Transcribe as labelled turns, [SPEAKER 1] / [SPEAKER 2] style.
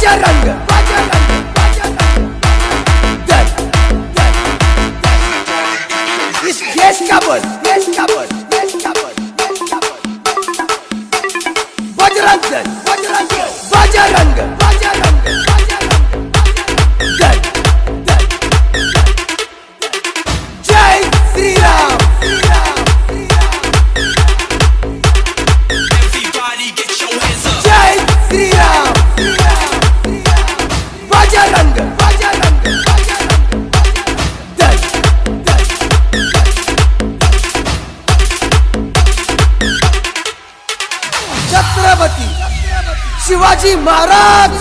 [SPEAKER 1] बजरंग दल इस देश का बल बजरंग दल बजरंग दल जय श्री राम जय श्री राम बजरंग दल छत्रपती शिवाजी महाराज